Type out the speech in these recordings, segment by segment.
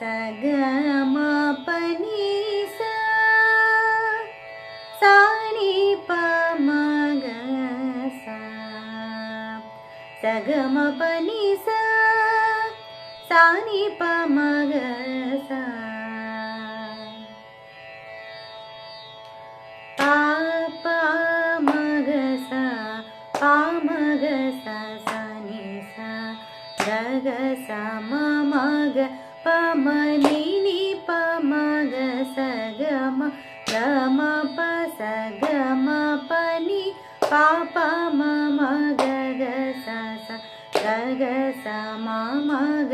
ग म प नि सा सा नि प म ग सा स ग म प नि सा सा नि प म ग सा पा प म ग सा पा म ग सा सा नि सा ग ग सा म म ग प म नि नि प म ग स ग म प स ग म प नि पा प म म ग ग सा सा ग ग सा म म ग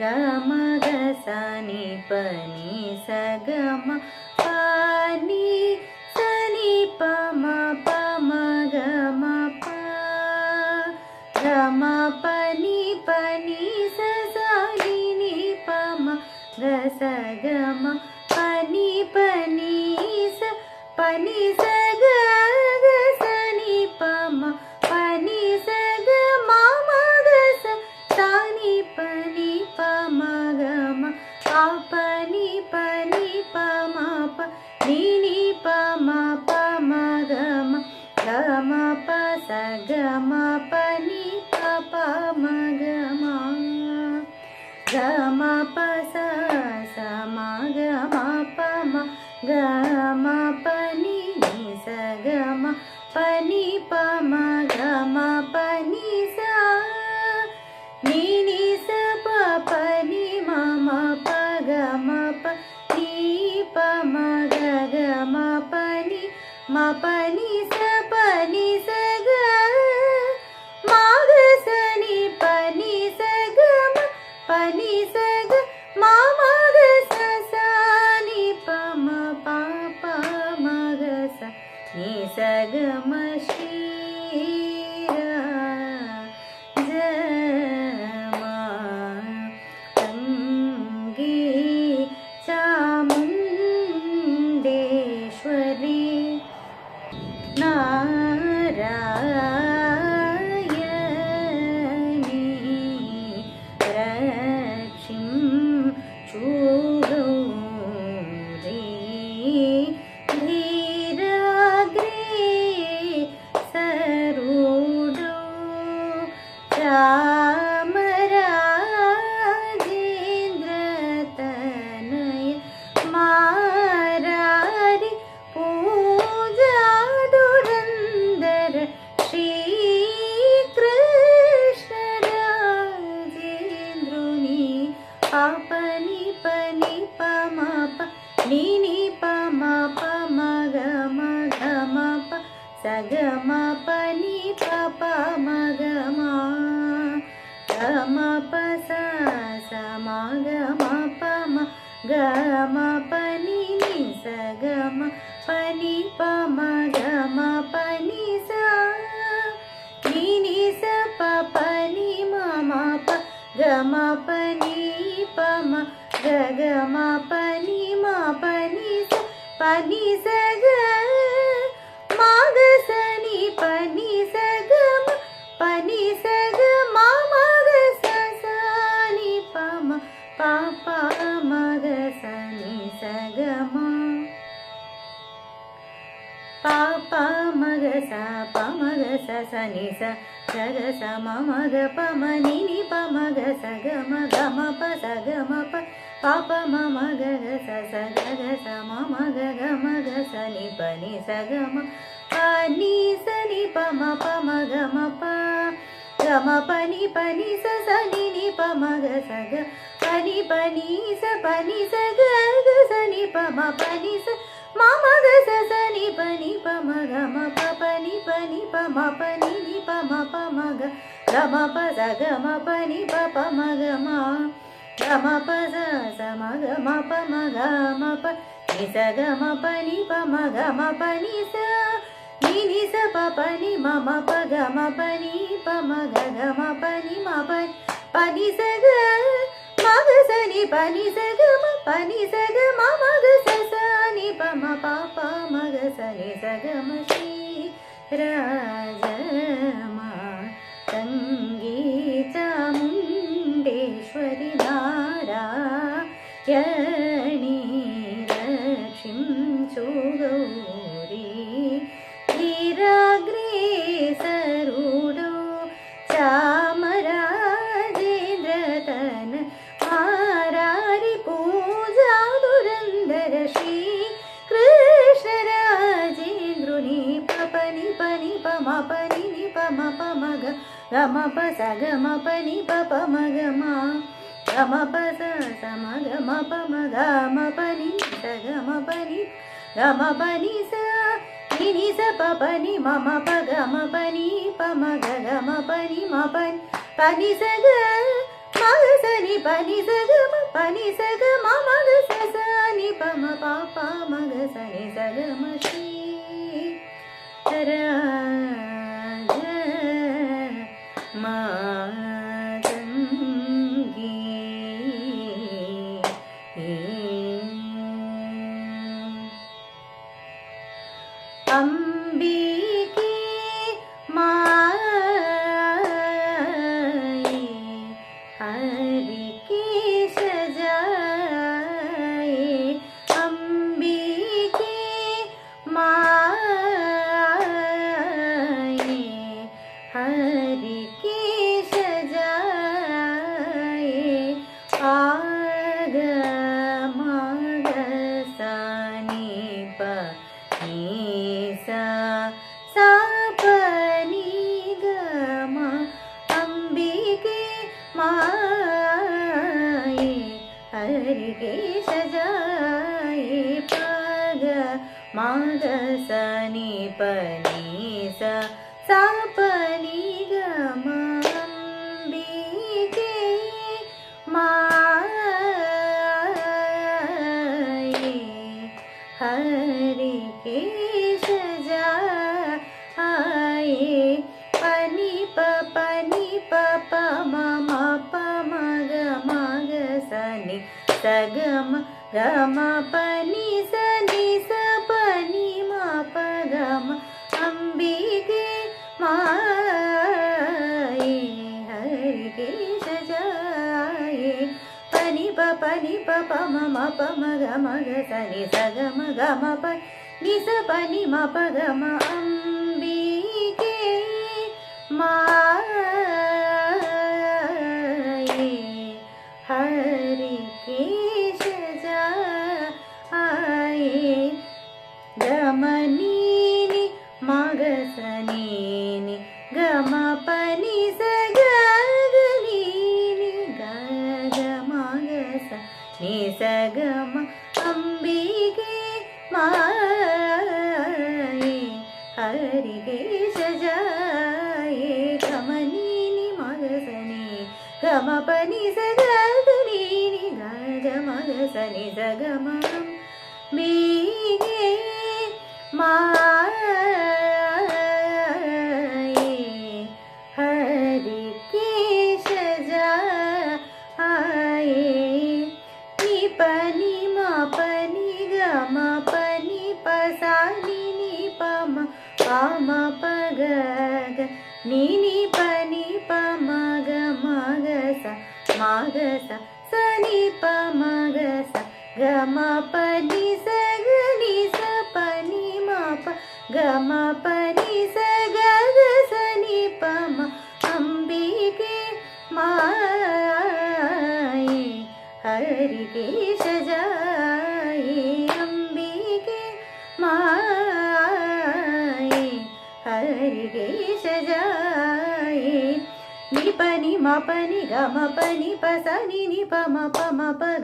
ग म ग सा नि प नि स ग म प नि स नि प म प म ग म प ग म प नि स सा नि प म ग स ग म प नि स प नि स ग ग स नि प म प नि स ग म म ग स सा नि प म ग म प प नि प म प नि प म प म ग म प स ग म प नि प म ग म ग म प स स म ग म प म ग म प नि स ग म प नि प म ग म प नि सा नि स प प नि म म प ग म प नि प म ग ग म प नि म प नि स प नि स ग म ग स नि प नि स ग म प नि स ग म म ग स सा नि प म प प म ग ಸ नि स ग म ಶ್ರೀ ರ ಮ ತಂಗಿ ಚಾಮುಂಡೇಶ್ವರಿ ನಾರಾಯಣಿ ರಕ್ಷಿಂ ಚೂಗೌರಿ ಧೀರಾಗ್ರೇ ಸರೂಢೌ ಚಾಮರಾಜೇಂದ್ರ ತನಯ ಮಾರಾರಿ ಪೂಜಾ ದುರಂದರ ಶ್ರೀಕೃಷ್ಣ ರಾಜೇಂದ್ರುನಿ ಪಾಪ ನಿ ಪ ಮ ಪ ನಿ ಪ ಮ ಪ ಮ ಗ ಮ ಪ ಸ ಗ ಮ ಪ ನಿ ಪ ಮ ಗ ಮ ಪ ಸ ಸ ಮ ಗ ಮ ಪ ಮ ಗ ಮ ಪ ನಿ ಸ ಗ ಮ ಪ ನಿ ಪ ಮ ಗ ಮ ಪ ನಿ ಸ ನಿ ಸ ಪ ಪ ನಿ ಮ ಮ ಪ ಗ ಮ ಪ ನಿ ಪ ಮ ಗ ಗ ಮ ಪ ನಿ ಮ ಪ ನಿ ಸ ಪ ನಿ ಸ ಗ ಮ ಗ ಸ ನಿ ಪ ನಿ ಸ ಗ ಮ ಪ ನಿ ಸ ಗ ಮ ಮ ಗ ಸ ಸ ನಿ ಪ ಮ ಪ ಪ ಮ ಗ ಸ ನಿ ಸ ಗ ಮ ಪ ಪ ಮ ಗ ಸ ಪ ಮ ಗ ಸ ಸ ನಿ ಸ ಗ ಗ ಸ ಮ ಮ ಗ ಪ ಮ ನಿ ಪ ಮ ಗ ಸ ಗ ಮ ಪ ಸ ಗ ಮ ಪ ಪ ಪ ಮ ಮ ಗ ಗ ಸ ಸ ಗ ಗ ಸ ಮ ಮ ಗ ಗ ಮ ಗ ಸ ನಿ ಪ ನಿ ಸ ಗ ಮ ಪ ನಿ ಸ ನಿ ಪ ಮ ಪ ಮ ಗ ಮ ಪ ಗ ಮ ಪ ನಿ ಸ ಸ ನಿ ಪ ಮ ಗ ಸ ಗ ಪ ನಿ ಸ ಪ ನಿ ಸ ಗ ಗ ಸ ನಿ ಪ ಮ ಪ ನಿ ಸ ಮ ಮ ಗ ಸ ಸ ನಿ ಪ ಮ ಗ ಮ ಪ ಪ ನಿ ಪ ಮ ಪ ನಿ ಪ ಮ ಪ ಮ ಗ ಗ ಮ ಪ ಸ ಗ ಮ ಪ ನಿ ಪ ಮ ಗ ಮ ಗ ಮ ಪ ಸ ಸ ಮ ಗ ಮ ಪ ಮ ಗ ಮ ಪ ನಿ ಸ ಗ ಮ ಪ ನಿ ಪ ಮ ಗ ಮ ಪ ನಿ ಸ ನಿ ಸ ಪ ಪ ನಿ ಮ ಮ ಪ ಗ ಮ ಪ ನಿ ಪ ಮ ಗ ಗ ಮ ಪ ನಿ ಮ ಪ ನಿ ಸ ಗ ಮ ಗ ಸ ನಿ ಪ ನಿ ಸ ಗ ಮ ಪ ನಿ ಸ ಗ ಮ ಮ ಗ ಸ ಸ ನಿ ಪ ಮ ಪ ಪ ಮ ಗ ಸ ನಿ ಸ ಗ ಮ ಶ್ರೀ ರಾಜ ಮ ತಂಗಿ ಚಾಮುಂಡೇಶ್ವರಿ ನಾರಾಯಣಿ क्षणी रक्षिंचु गौरी गिराग्रेसरुडो चामराजेन्द्रतन मारारि पूजा दुरंदर श्री कृष्णराजेन्द्रुनि पपनि पनि पमा पनि नि पमा पमग गम पस गम पनि पप मगम गम पस सम गम पम गम पनि स गम पनि स नि स पपनि मम प गम पनि पम गम पनि म पनि स ग मग स नि पनि स ग म पनि स ग म मग स स नि प म प प मग स नि स ग म श्री राज मातंगी अंबिके माए हरि के सजाए अंबिके माए हरि के सजाए आग मग सनि प सा सा पनि गम अंबिके माए हरि के सजाए पग मग सनि पनि सा सा पनि गम अंबिके माए हरि के सजाए पनि प प म प मग मग सनि सगम गम पनि सनि स पनि म प गम अंबिके माए हरि के सजाए पनि प प म प मग मग सनि सगम गम प नि स पनि म प गम अंबिके माए हरि के सजाए गम नि मग सनि नि गम पनि स ग नि ग मग स नि स गम अंबिके माए हरि के सजाए गम नि मग सनि गम पनि स ग नि ग मग सनि स गम अंबिके माए हरि के सजाए नि पनि म पनि गम पनि प सा नि प म प ग नि पनि प मग मग स मग स नि प मग स ग म पनि स ग नि स पनि म प ग म पनि स ग ग स नि प म अंबिके माए हरि के सजाए अंबिके माए हरि के सजाए नि पनि म पनि ग म पनि प स नि प म प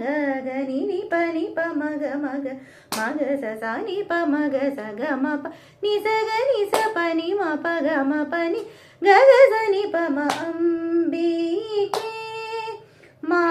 ग ग नि पनि प मग मग मग स सा नि प मग स ग म प नि स ग नि स पनि म प ग म पनि ग ग स नि प म अंबिके मा